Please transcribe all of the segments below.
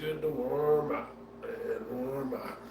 good to warm up and warm up.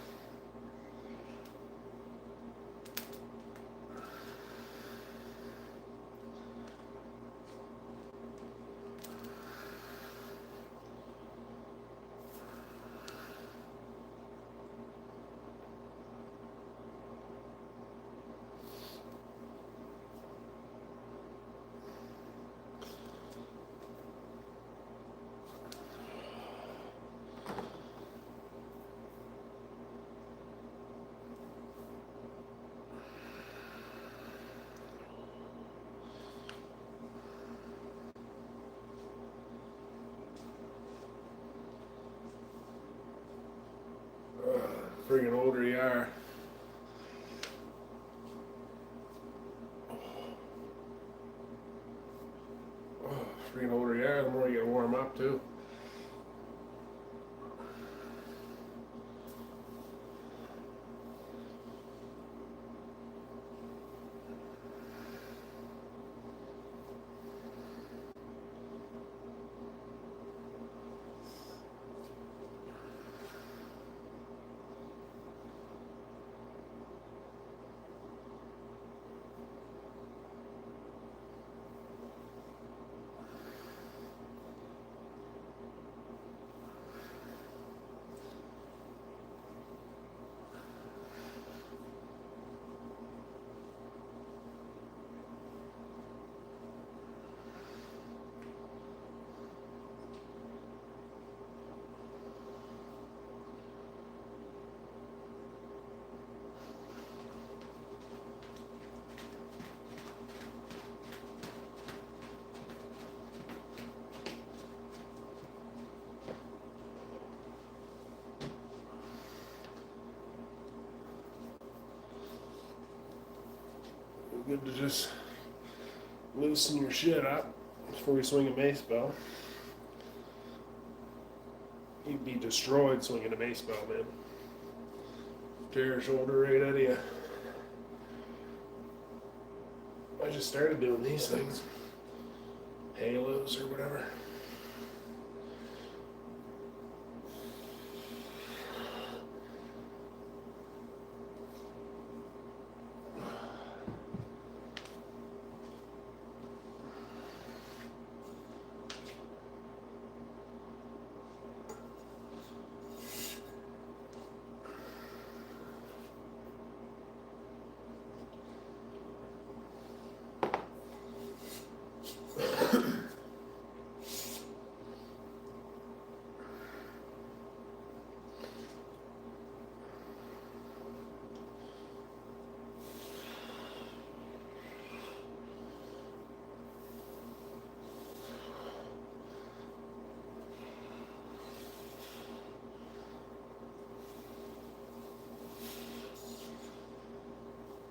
Friggin' older you are. Friggin' older you are, the more you gotta warm up too. Good to just loosen your shit up before you swing a Macebell. You'd be destroyed swinging a Macebell, man. Tear your shoulder right out of you. I just started doing these things. Halos or whatever.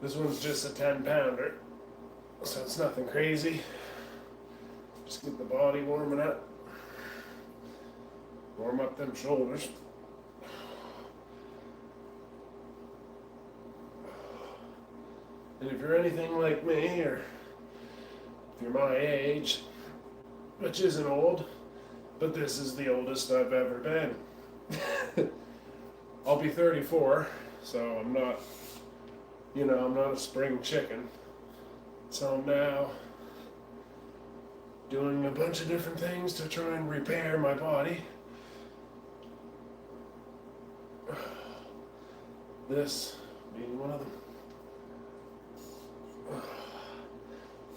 This one's just a 10-pounder, so it's nothing crazy. Just get the body warming up. Warm up them shoulders. And if you're anything like me, or if you're my age, which isn't old, but this is the oldest I've ever been. I'll be 34, so I'm not, I'm not a spring chicken. So I'm now doing a bunch of different things to try and repair my body. This being one of them.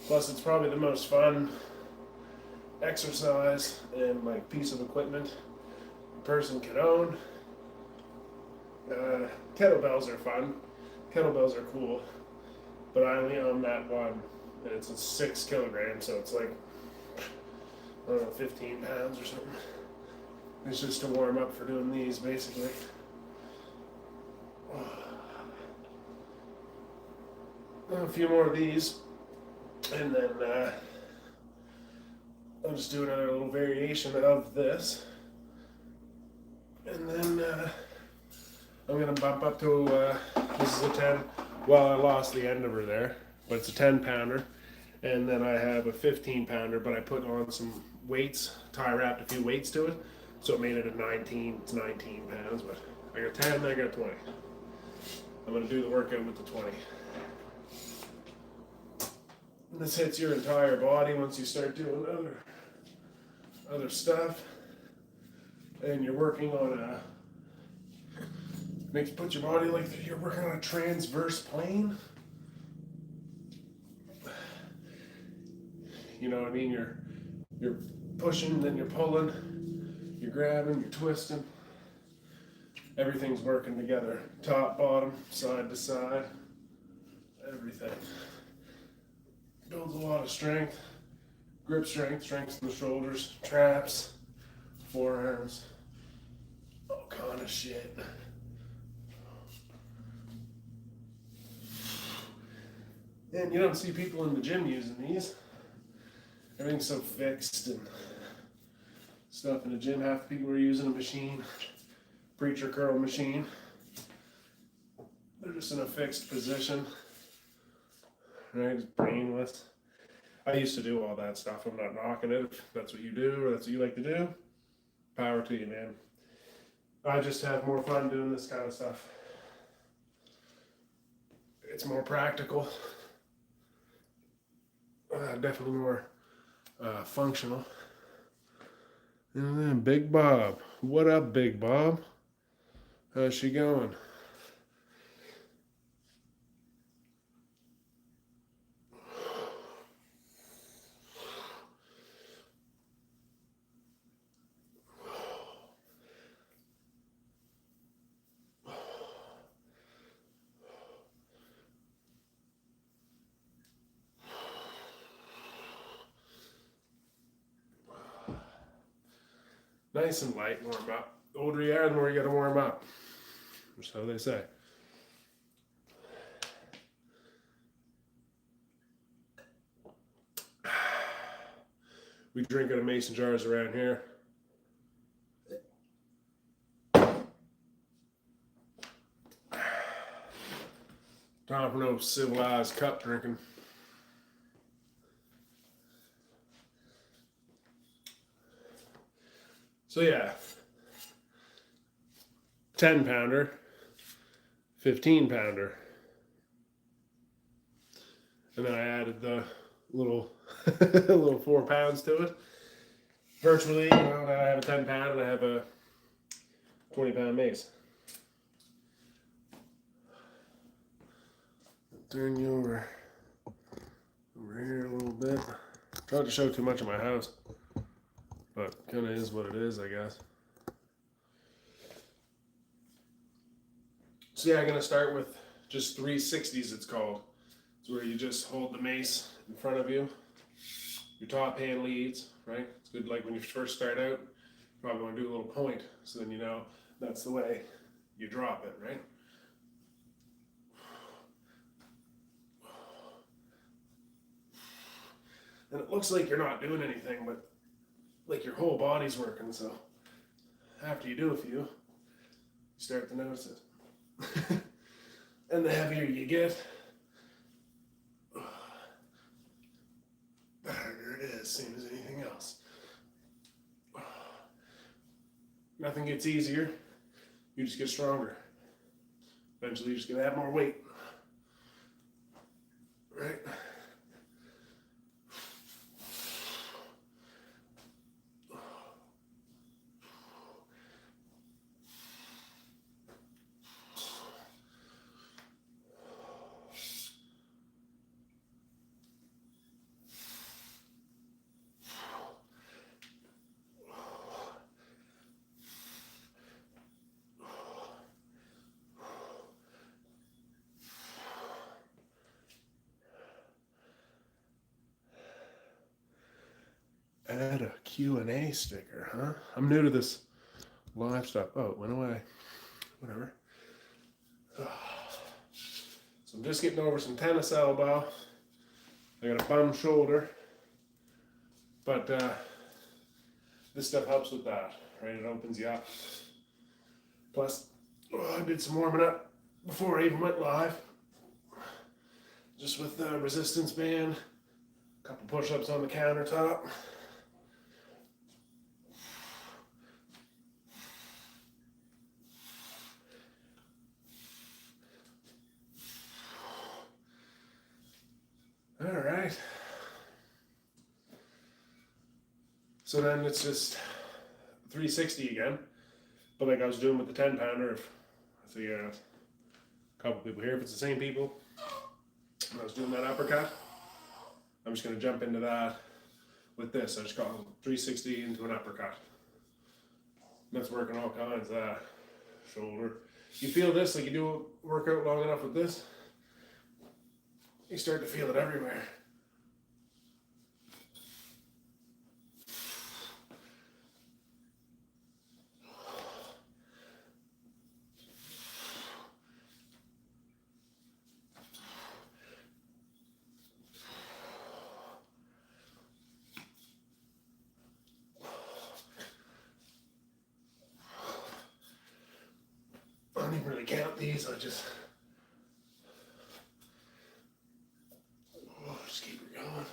Plus, it's probably the most fun exercise and piece of equipment a person can own. Kettlebells are fun. Kettlebells are cool, but I only own that one, and it's a 6 kilograms, so it's like, I don't know, 15 pounds or something. It's just to warm up for doing these, basically. A few more of these, and then I'll just do another little variation of this, and then I'm going to bump up to, this is a 10, well, I lost the end of her there, but it's a 10-pounder, and then I have a 15-pounder, but I put on some weights, tie wrapped a few weights to it, So it made it a 19, it's 19 pounds, but I got 10, I got 20. I'm gonna do the workout with the 20. And this hits your entire body once you start doing other stuff. And you're working on put your body like you're working on a transverse plane. You know what I mean? You're pushing, then you're pulling, you're grabbing, you're twisting. Everything's working together. Top, bottom, side to side. Everything. Builds a lot of strength. Grip strength, strength in the shoulders, traps, forearms, all kind of shit. And you don't see people in the gym using these. Everything's so fixed and stuff in the gym. Half the people are using a machine, preacher curl machine. They're just in a fixed position, right? It's brainless. I used to do all that stuff. I'm not knocking it. If that's what you do or that's what you like to do, power to you, man. I just have more fun doing this kind of stuff. It's more practical. Definitely more functional. And then Big Bob. What up, Big Bob? How's she going? Nice and light, warm up. The older you are, the more you gotta warm up. So they say. We drink out of mason jars around here. Time for no civilized cup drinking. So yeah, 10 pounder, 15 pounder. And then I added the little, little 4 pounds to it. Virtually, you know, now I have a 10 pound and I have a 20 pound mace. Turn you over here a little bit. Try not to show too much of my house, but kind of is what it is, I guess. So yeah, I'm gonna start with just 360s. It's called. It's where you just hold the mace in front of you. Your top hand leads, right? It's good. Like when you first start out, you probably want to do a little point, so then you know that's the way you drop it, right? And it looks like you're not doing anything, but like your whole body's working. So after you do a few, you start to notice it. And the heavier you get, the harder it is, same as anything else. Nothing gets easier, you just get stronger. Eventually you're just gonna have more weight. Right? Add a Q&A sticker, huh? I'm new to this live stuff. Oh, it went away. Whatever. So I'm just getting over some tennis elbow. I got a bum shoulder. But this stuff helps with that, right? It opens you up. Plus, I did some warming up before I even went live. Just with the resistance band, a couple push-ups on the countertop. right? So then it's just 360 again. But like I was doing with the 10 pounder, if I see a couple people here, if it's the same people, and I was doing that uppercut, I'm just going to jump into that with this. I just got 360 into an uppercut. And that's working all kinds of that. Shoulder. You feel this, like you do a workout long enough with this, you start to feel it everywhere. I don't even really count these, I just keep it going.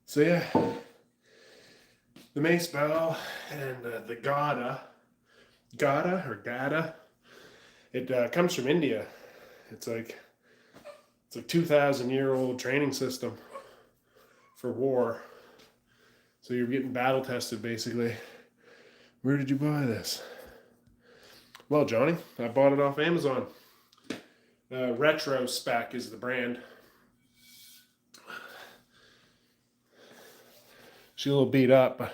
So yeah, the Macebell and the Gada, it comes from India. It's like 2,000-year-old training system for war. So you're getting battle tested basically. Where did you buy this? Well, Johnny, I bought it off Amazon. Retro Spec is the brand. She's a little beat up, but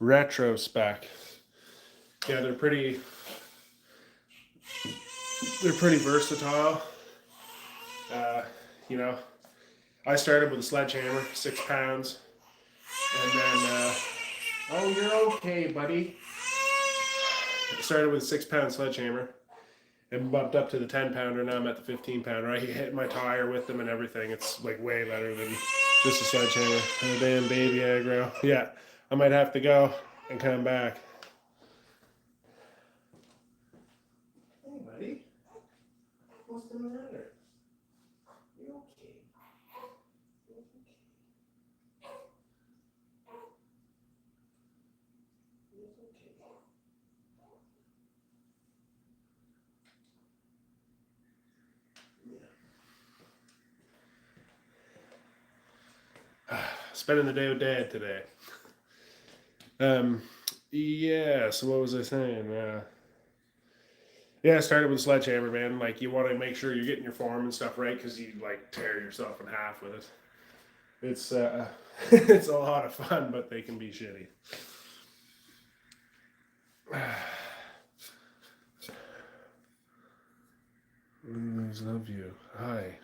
Retro Spec. Yeah, they're pretty versatile. You know, I started with a sledgehammer, 6 pounds, and then oh, you're okay, buddy. I started with a 6-pound sledgehammer and bumped up to the 10 pounder. Now I'm at the 15 pounder. I hit my tire with them and everything. It's like way better than just a sledgehammer. Oh, damn baby aggro. Yeah, I might have to go and come back. Hey, buddy. What's the matter? You okay? You okay? You okay? Spending the day with Dad today. Yeah, so what was I saying? Yeah, I started with a sledgehammer, man. Like, you want to make sure you're getting your form and stuff right, because you, like, tear yourself in half with it. It's, it's a lot of fun, but they can be shitty. Love you. Hi.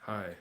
Hi.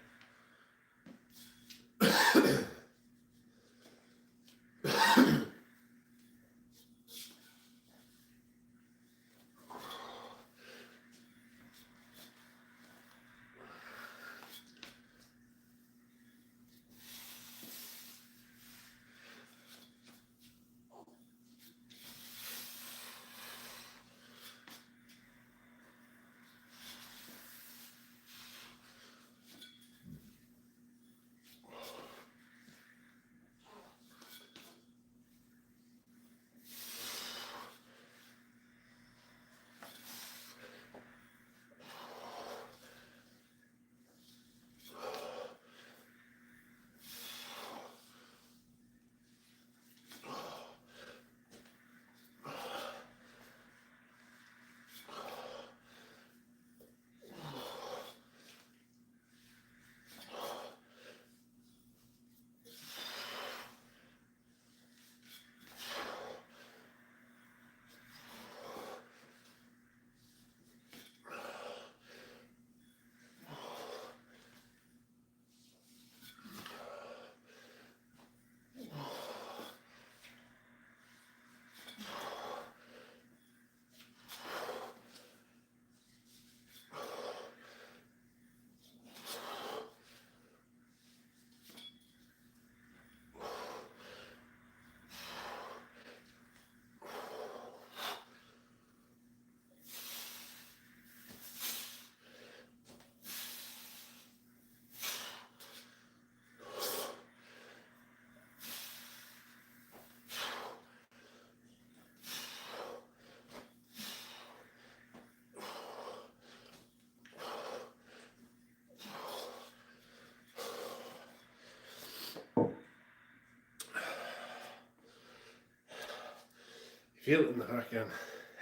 Feel it in the fucking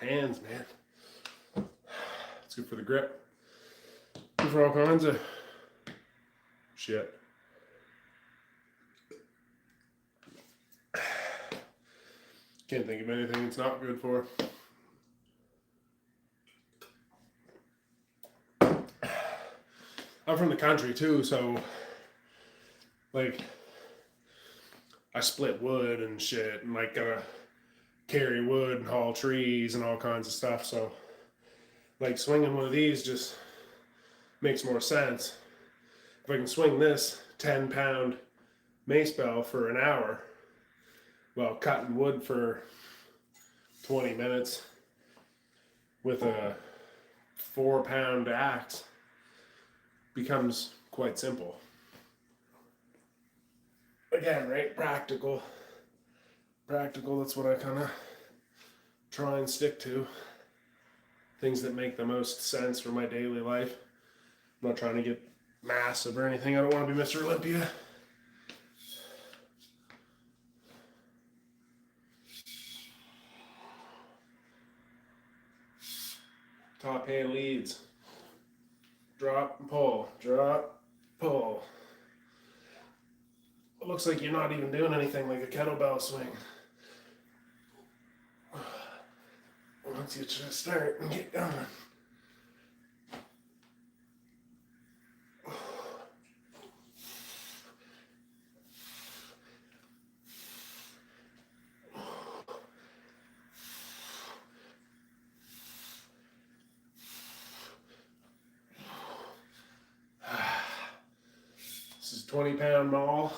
hands, man. It's good for the grip. Good for all kinds of shit. Can't think of anything it's not good for. I'm from the country too, so like I split wood and shit and like gotta carry wood and haul trees and all kinds of stuff. So like swinging one of these just makes more sense. If I can swing this 10-pound Macebell for an hour, well, cutting wood for 20 minutes with a 4-pound axe becomes quite simple. Again, right? Practical. Practical, that's what I kind of try and stick to. Things that make the most sense for my daily life. I'm not trying to get massive or anything. I don't want to be Mr. Olympia. Top hand leads. Drop and pull. Drop, pull. It looks like you're not even doing anything like a kettlebell swing. Once you just start and get going. This is 20-pound maul.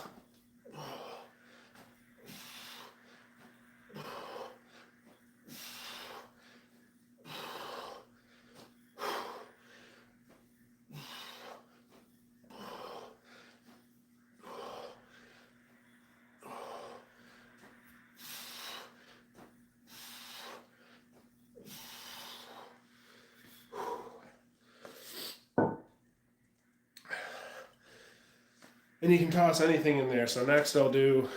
And you can toss anything in there. So next I'll do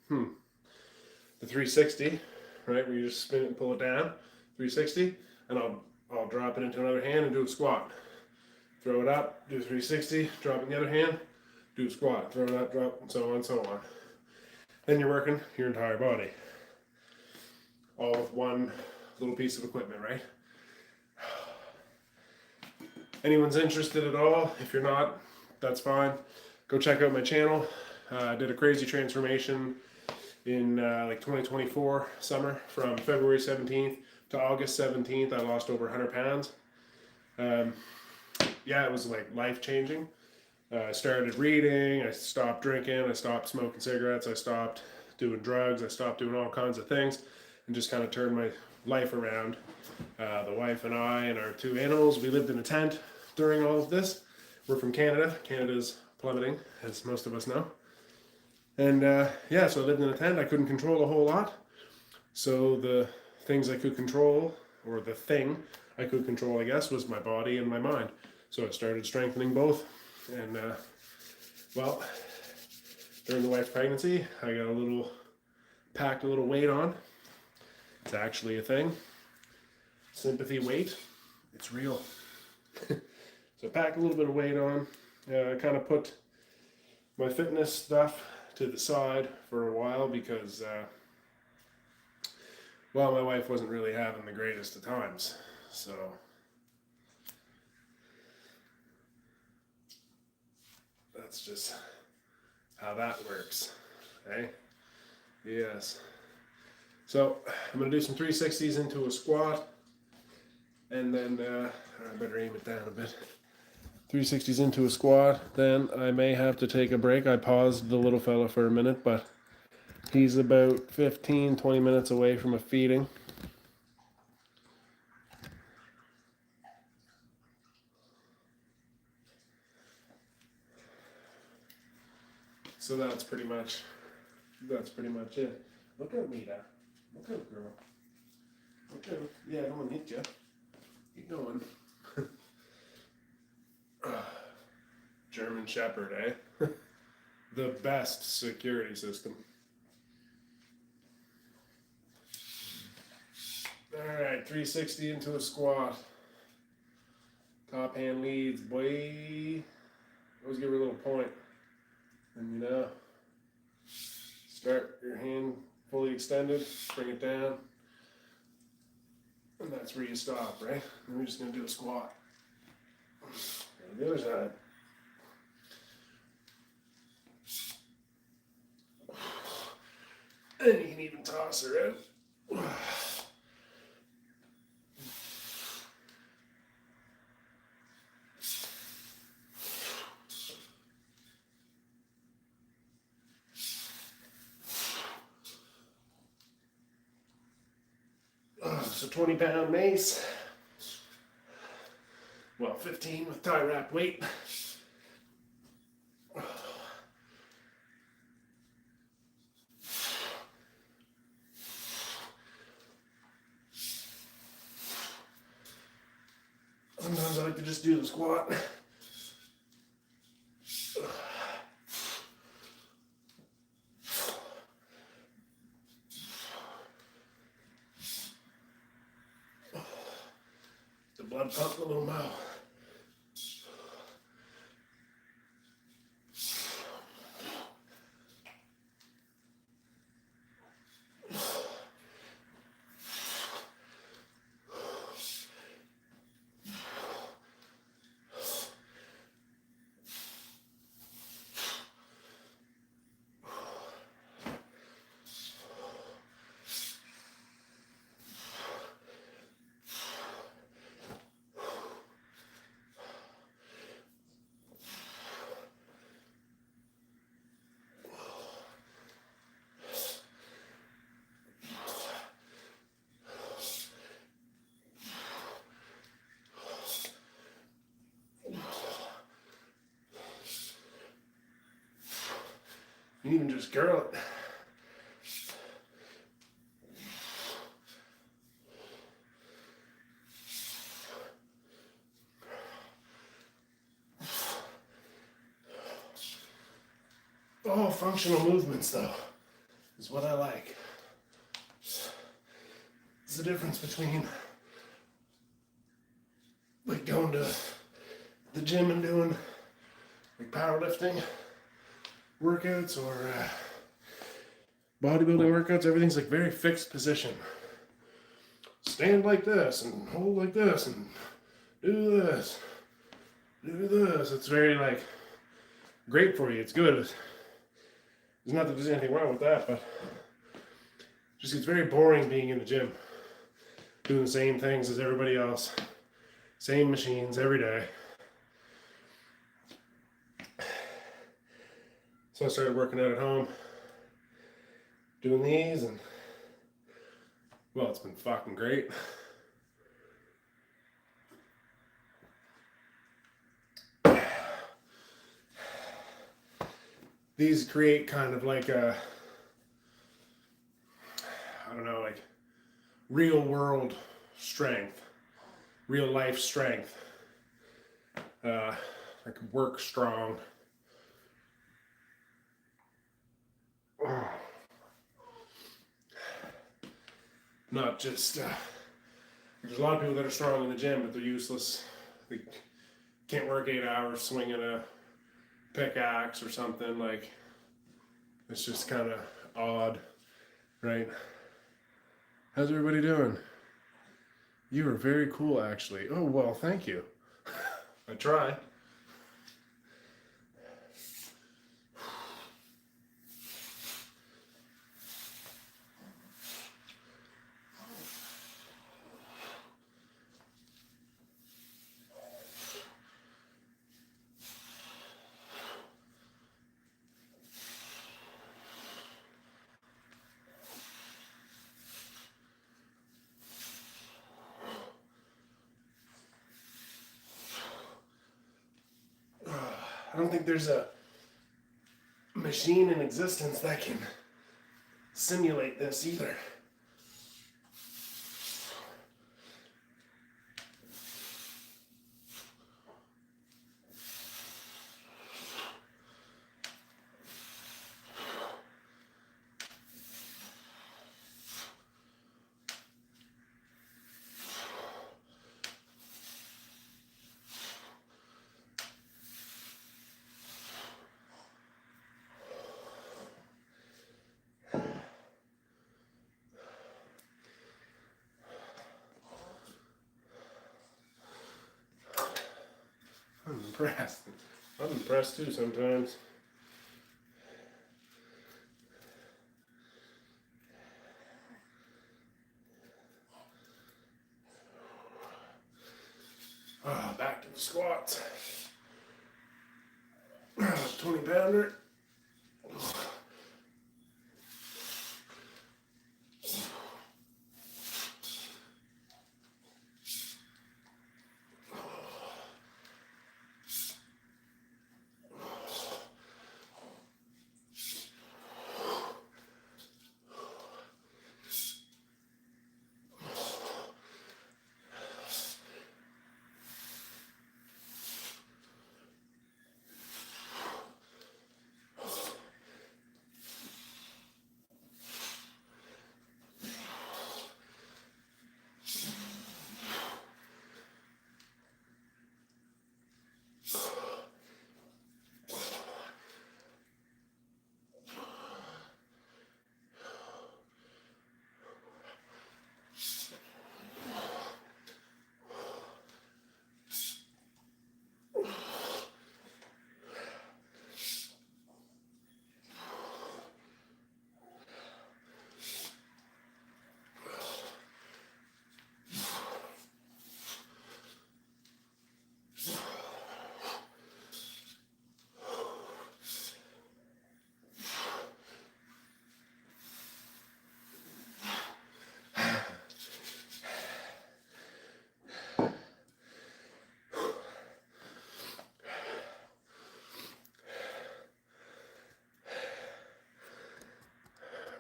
the 360, right? Where you just spin it and pull it down, 360, and I'll drop it into another hand and do a squat. Throw it up, do 360, drop it in the other hand, do a squat, throw it up, drop, and so on and so on. Then you're working your entire body. All with one little piece of equipment, right? Anyone's interested at all? If you're not, that's fine. Go check out my channel. I did a crazy transformation in like 2024 summer. From February 17th to August 17th, I lost over 100 pounds. Yeah, it was like life-changing. I started reading, I stopped drinking, I stopped smoking cigarettes, I stopped doing drugs, I stopped doing all kinds of things, and just kind of turned my life around. The wife and I and our 2 animals, we lived in a tent during all of this. We're from Canada. Canada's plummeting, as most of us know. And yeah, so I lived in a tent. I couldn't control a whole lot. So the things I could control, or the thing I could control, I guess, was my body and my mind. So I started strengthening both. And well, during the wife's pregnancy, I got packed a little weight on. It's actually a thing. Sympathy weight. It's real. So I packed a little bit of weight on. I kind of put my fitness stuff to the side for a while because, well, my wife wasn't really having the greatest of times. So that's just how that works. Okay? Yes. So I'm going to do some 360s into a squat. And then I better aim it down a bit. 360s into a squat. Then I may have to take a break. I paused the little fella for a minute, but he's about 15-20 minutes away from a feeding. So that's pretty much it. Look at me there. Look out, girl. Look out. Yeah, I don't want to hit you. Keep going. German Shepherd, eh? The best security system. Alright, 360 into a squat. Top hand leads, boy. Always give her a little point. And you know, start your hand fully extended, bring it down. And that's where you stop, right? And we're just going to do a squat. And the other side. And you can even toss her out. So 20-pound mace. Well, 15 with tie wrap weight. Sometimes I like to just do the squat. The blood pump a little more. You can even just curl it. All functional movements, though, is what I like. It's the difference between like going to the gym and doing like powerlifting workouts or bodybuilding workouts. Everything's like very fixed position. Stand like this and hold like this and do this. Do this. It's very like great for you. It's good. There's not that there's anything wrong with that, but just it's very boring being in the gym, doing the same things as everybody else, same machines every day. So I started working out at home, doing these, and well, it's been fucking great. These create kind of like a, I don't know, like real world strength, real life strength. I can work strong. Not just, there's a lot of people that are strong in the gym, but they're useless. They can't work 8 hours swinging a pickaxe or something. Like, it's just kind of odd, right? How's everybody doing? You are very cool, actually. Oh, well, thank you. I try. I don't think there's a machine in existence that can simulate this either. impressed. I'm impressed too sometimes. Back to the squats. 20-pounder.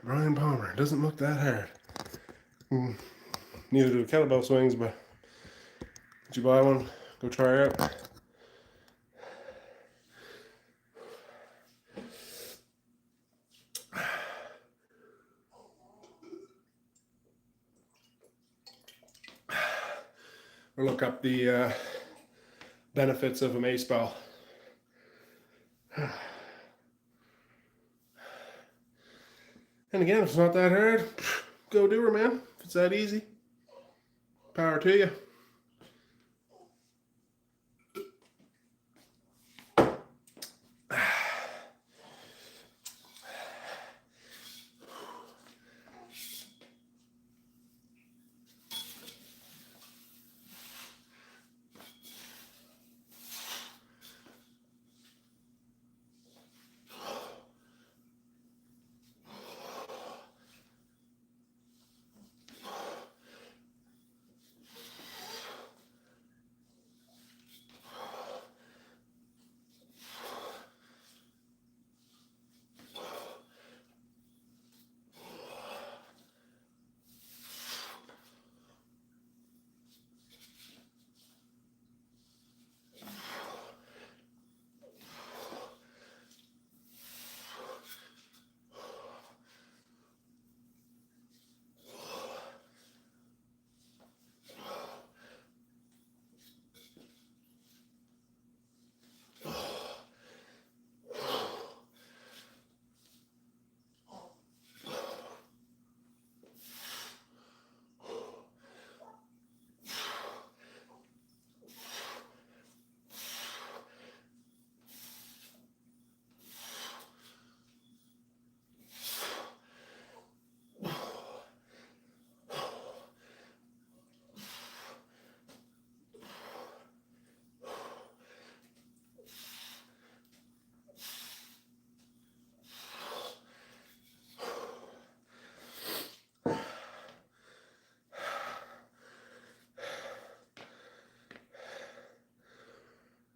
Brian Palmer, doesn't look that hard. Neither do kettlebell swings, but did you buy one? Go try it out. Or look up the benefits of a Macebell. And again, if it's not that hard, go do her, man. If it's that easy, power to you.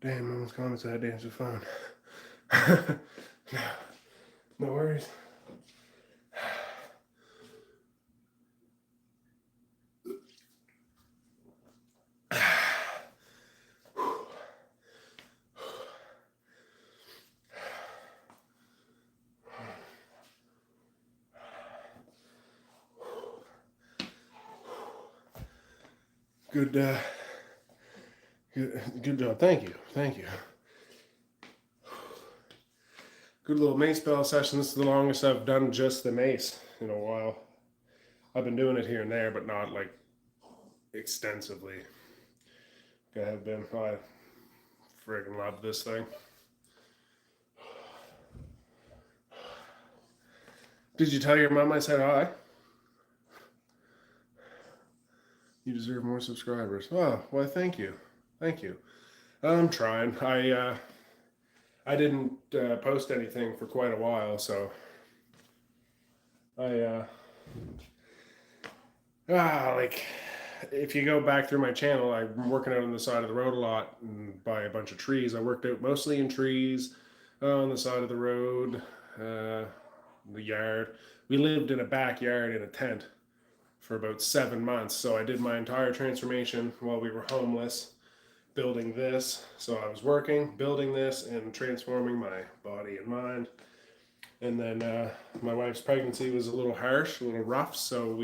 Damn, no one's comments that dance was fun. No worries. Good, good job. Thank you. Good little Macebell session. This is the longest I've done just the mace in a while. I've been doing it here and there, but not like extensively. I have been friggin' love this thing. Did you tell your mom I said hi? You deserve more subscribers. Oh, well, thank you. Thank you. I'm trying. I didn't post anything for quite a while, so like if you go back through my channel, I'm working out on the side of the road a lot and by a bunch of trees. I worked out mostly in trees, on the side of the road, the yard. We lived in a backyard in a tent for about 7 months, so I did my entire transformation while we were homeless, building this. So I was working, building this, and transforming my body and mind. And then my wife's pregnancy was a little harsh, a little rough, so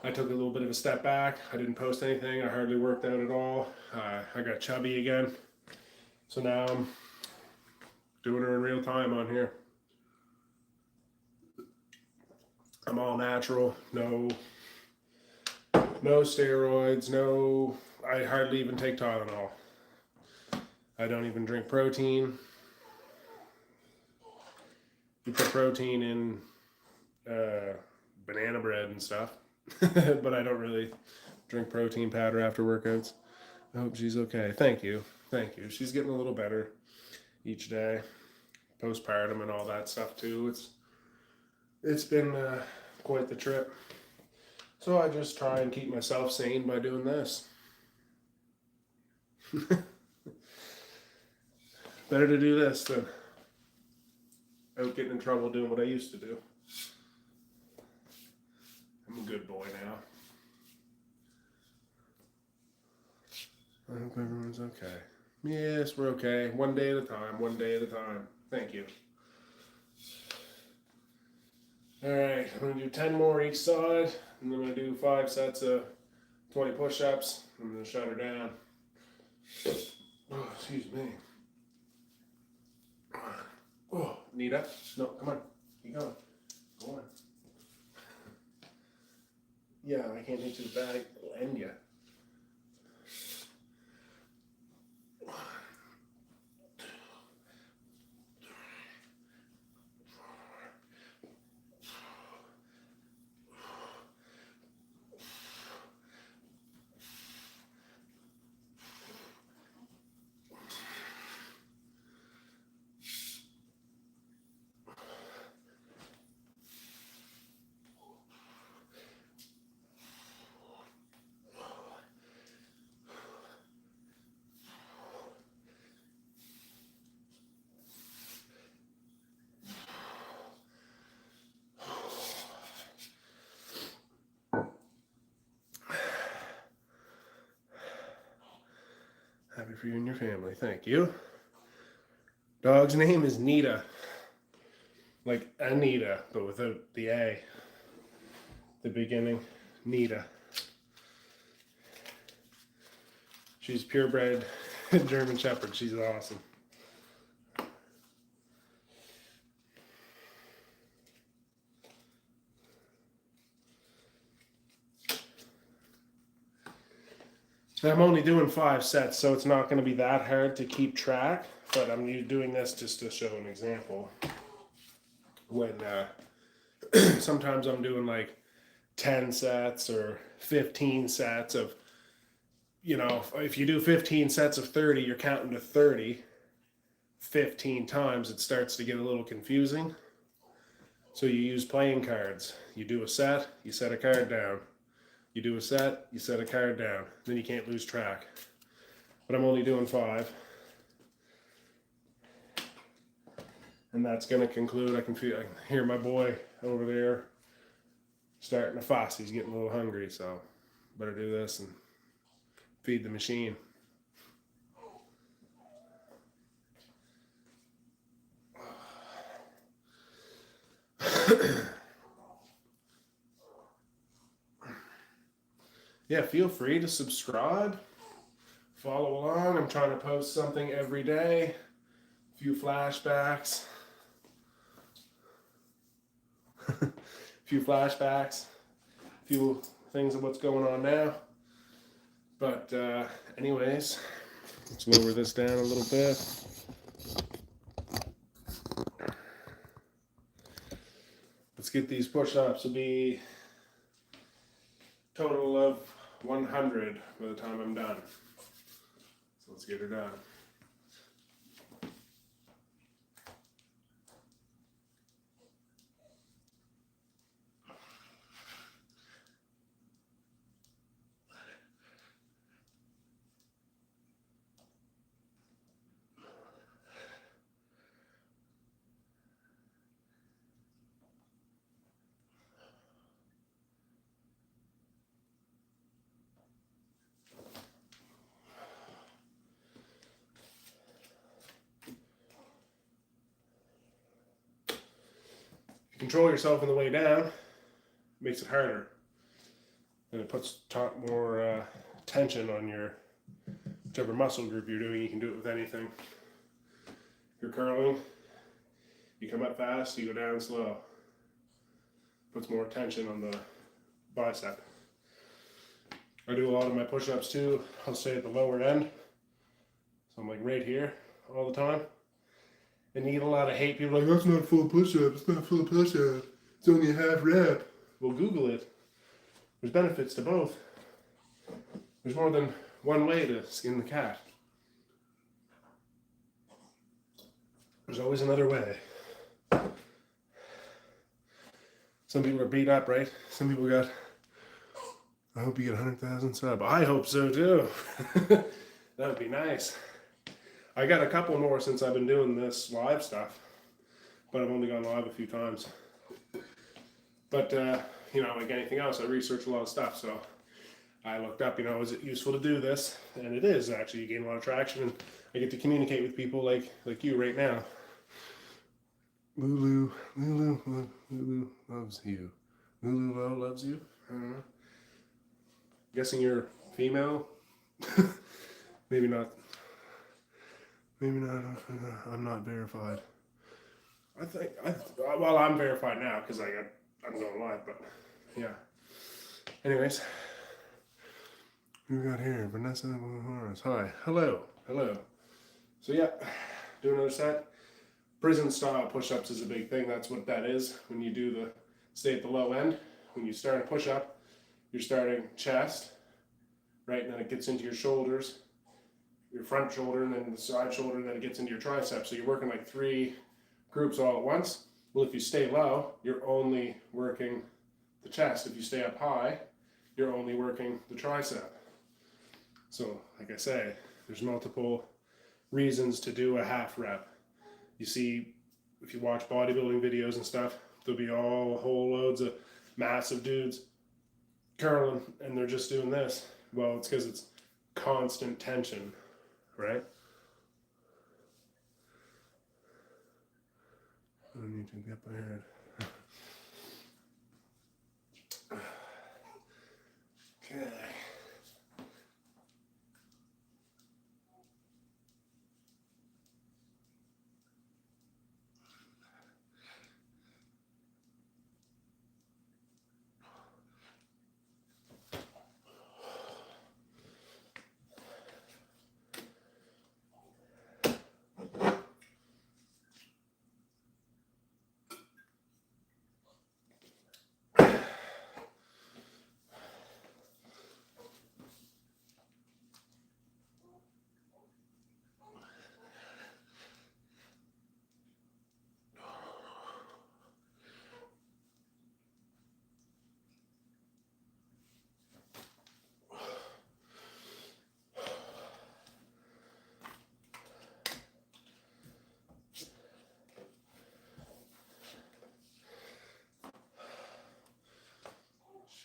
I took a little bit of a step back. I didn't post anything. I hardly worked out at all. I got chubby again. So now I'm doing her in real time on here. I'm all natural. No steroids. No, I hardly even take Tylenol. I don't even drink protein. You put protein in banana bread and stuff. But I don't really drink protein powder after workouts. I hope she's okay. Thank you. Thank you. She's getting a little better each day. Postpartum and all that stuff too. It's been quite the trip. So I just try and keep myself sane by doing this. Better to do this than out getting in trouble doing what I used to do. I'm a good boy now. I hope everyone's okay. Yes, we're okay. One day at a time, one day at a time. Thank you. Alright, I'm going to do 10 more each side, and I'm going to do 5 sets of 20 push-ups. I'm going to shut her down. Oh, excuse me. Oh, Nita. No, come on. Keep going. Go on. Yeah, I can't hit you the bag. It'll end you. Happy for you and your family. Thank you. Dog's name is Nita. Like Anita, but without the A. The beginning. Nita. She's purebred German Shepherd. She's awesome. I'm only doing 5 sets, so it's not going to be that hard to keep track, but I'm doing this just to show an example. When sometimes I'm doing like 10 sets or 15 sets of, if you do 15 sets of 30, you're counting to 30 15 times. It starts to get a little confusing. So you use playing cards. You do a set, you set a card down. You do a set, you set a card down. Then you can't lose track. But I'm only doing 5. And that's going to conclude. I can hear my boy over there starting to fuss. He's getting a little hungry, so better do this and feed the machine. Yeah, feel free to subscribe, follow along. I'm trying to post something every day, a few flashbacks, a few things of what's going on now. But anyways, Let's lower this down a little bit. Let's get these push-ups to be total of 100 by the time I'm done. So let's get her done. Control yourself on the way down, it makes it harder. And it puts more tension on your whichever muscle group you're doing. You can do it with anything. You're curling, you come up fast, you go down slow. Puts more tension on the bicep. I do a lot of my push-ups too. I'll stay at the lower end. So I'm like right here all the time. And you get a lot of hate. People are like, that's not a full push-up. It's not a full push-up. It's only a half rep. Well, Google it. There's benefits to both. There's more than one way to skin the cat. There's always another way. Some people are beat up, right? Some people got, I hope you get 100,000 subs. I hope so too. That would be nice. I got a couple more since I've been doing this live stuff, but I've only gone live a few times. But, you know, like anything else, I research a lot of stuff. So I looked up, you know, is it useful to do this? And it is, actually. You gain a lot of traction, and I get to communicate with people like you right now. Lulu loves you. Lulu loves you? I don't know. Guessing you're female? Maybe not. Maybe not. I'm not verified. Well, I'm verified now because I'm going live, but yeah. Anyways, who we got here? Vanessa Morris. Hi. Hello. So yeah, do another set. Prison style push-ups is a big thing. That's what that is. When you do stay at the low end. When you start a push-up, you're starting chest, right? And then it gets into your shoulders, your front shoulder, and then the side shoulder, and then it gets into your triceps. So you're working like 3 groups all at once. Well, if you stay low, you're only working the chest. If you stay up high, you're only working the tricep. So, like I say, there's multiple reasons to do a half rep. You see, if you watch bodybuilding videos and stuff, there'll be all whole loads of massive dudes curling, and they're just doing this. Well, it's because it's constant tension, right? I need to get my head. Okay.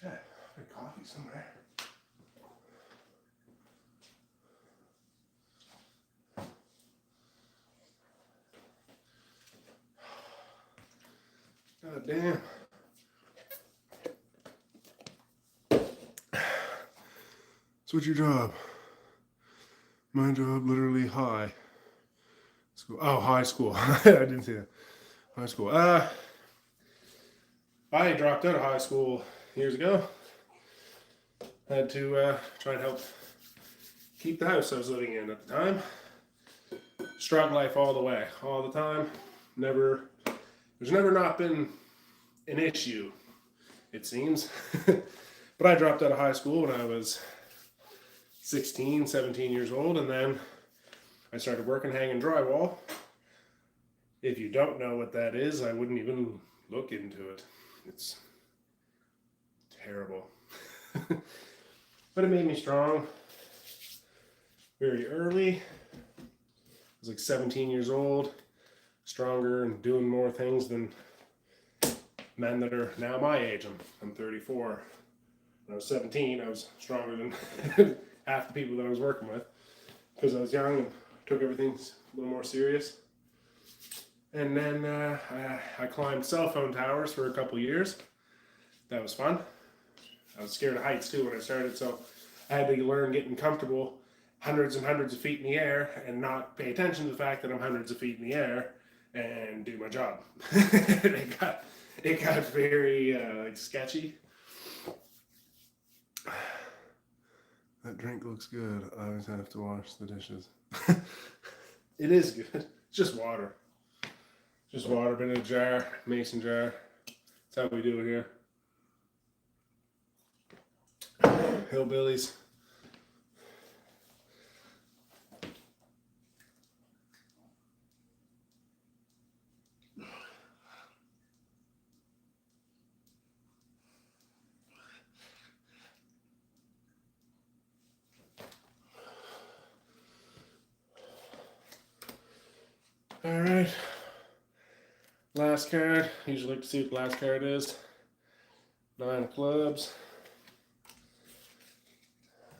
Shit, I got coffee somewhere. God damn. So what's your job? My job, literally high school. Oh, high school. I didn't see that. High school. I dropped out of high school years ago. I had to try and help keep the house I was living in at the time. Struggle life all the way, all the time. There's never not been an issue, it seems. But I dropped out of high school when I was 16, 17 years old, and then I started working hanging drywall. If you don't know what that is, I wouldn't even look into it. It's terrible. But it made me strong very early. I was like 17 years old, stronger and doing more things than men that are now my age. I'm 34. When I was 17, I was stronger than half the people that I was working with because I was young and took everything a little more serious. And then I climbed cell phone towers for a couple years. That was fun. I was scared of heights too when I started, so I had to learn getting comfortable hundreds and hundreds of feet in the air and not pay attention to the fact that I'm hundreds of feet in the air and do my job. It got very sketchy. That drink looks good. I always have to wash the dishes. It is good. It's just water. Just water, been in a jar, mason jar. That's how we do it here. Hillbillies. All right. Last card. Usually like to see what the last card is. 9 of clubs.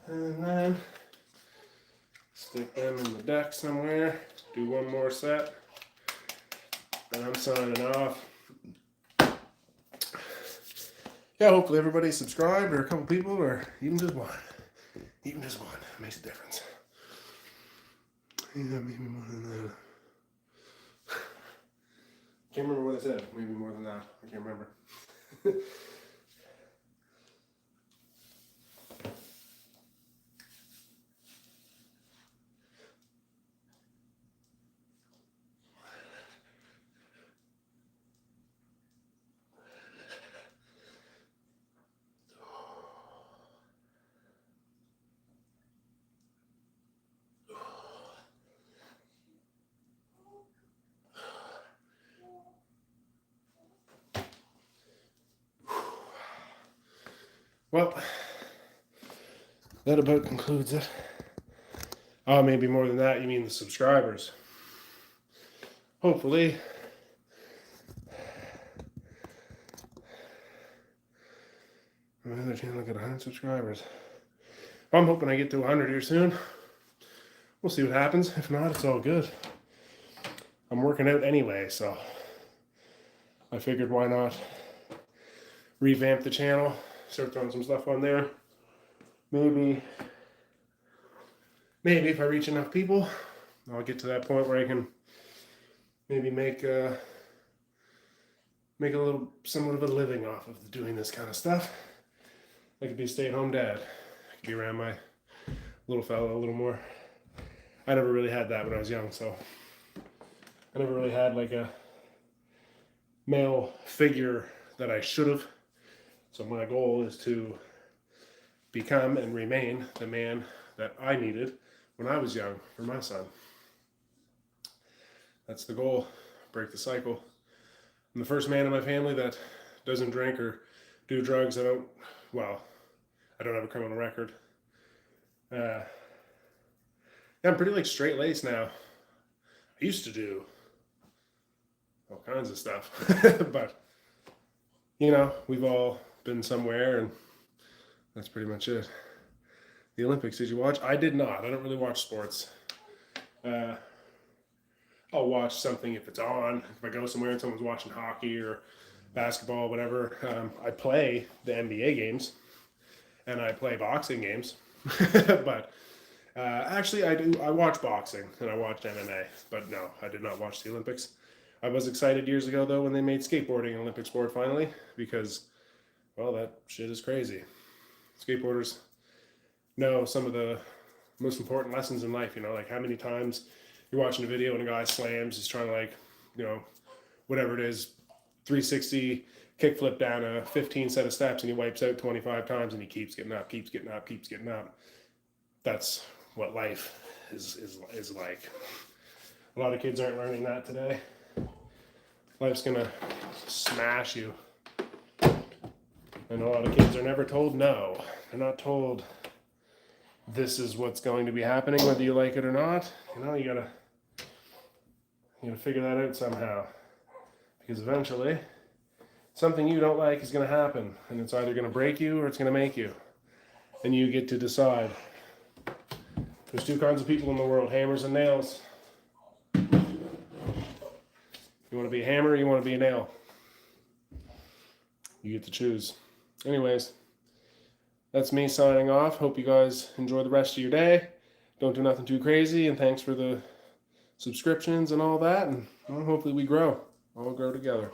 And then stick them in the deck somewhere. Do one more set. And I'm signing off. Yeah, hopefully everybody subscribed, or a couple people, or even just one. Even just one. It makes a difference. Yeah, maybe more than that. Can't remember what I said. Maybe more than that. I can't remember. Well, that about concludes it. Oh, maybe more than that. You mean the subscribers? Hopefully. My other channel got 100 subscribers. I'm hoping I get to 100 here soon. We'll see what happens. If not, it's all good. I'm working out anyway, so I figured why not revamp the channel, start throwing some stuff on there. Maybe if I reach enough people, I'll get to that point where I can maybe make a little, somewhat of a living off of doing this kind of stuff. I could be a stay-at-home dad. I could be around my little fella a little more. I never really had that when I was young, so I never really had like a male figure that I should have. So my goal is to become and remain the man that I needed when I was young for my son. That's the goal. Break the cycle. I'm the first man in my family that doesn't drink or do drugs. I don't have a criminal record. Yeah, I'm pretty like straight-laced now. I used to do all kinds of stuff, but you know, we've all been somewhere, and that's pretty much it. The Olympics, did you watch? I did not. I don't really watch sports. I'll watch something if it's on. If I go somewhere and someone's watching hockey or basketball, whatever. I play the NBA games, and I play boxing games. But actually, I watch boxing, and I watch MMA. But no, I did not watch the Olympics. I was excited years ago, though, when they made skateboarding an Olympic sport finally, because, well, that shit is crazy. Skateboarders know some of the most important lessons in life, you know, like how many times you're watching a video and a guy slams, he's trying to like, you know, whatever it is, 360 kickflip down a 15 set of steps and he wipes out 25 times and he keeps getting up, keeps getting up, keeps getting up. That's what life is like. A lot of kids aren't learning that today. Life's gonna smash you. And a lot of kids are never told no. They're not told this is what's going to be happening, whether you like it or not. You know, you gotta figure that out somehow. Because eventually, something you don't like is gonna happen. And it's either gonna break you or it's gonna make you. And you get to decide. There's two kinds of people in the world, hammers and nails. You wanna be a hammer or you wanna be a nail? You get to choose. Anyways, that's me signing off. Hope you guys enjoy the rest of your day. Don't do nothing too crazy, and thanks for the subscriptions and all that. And well, hopefully we grow. All grow together.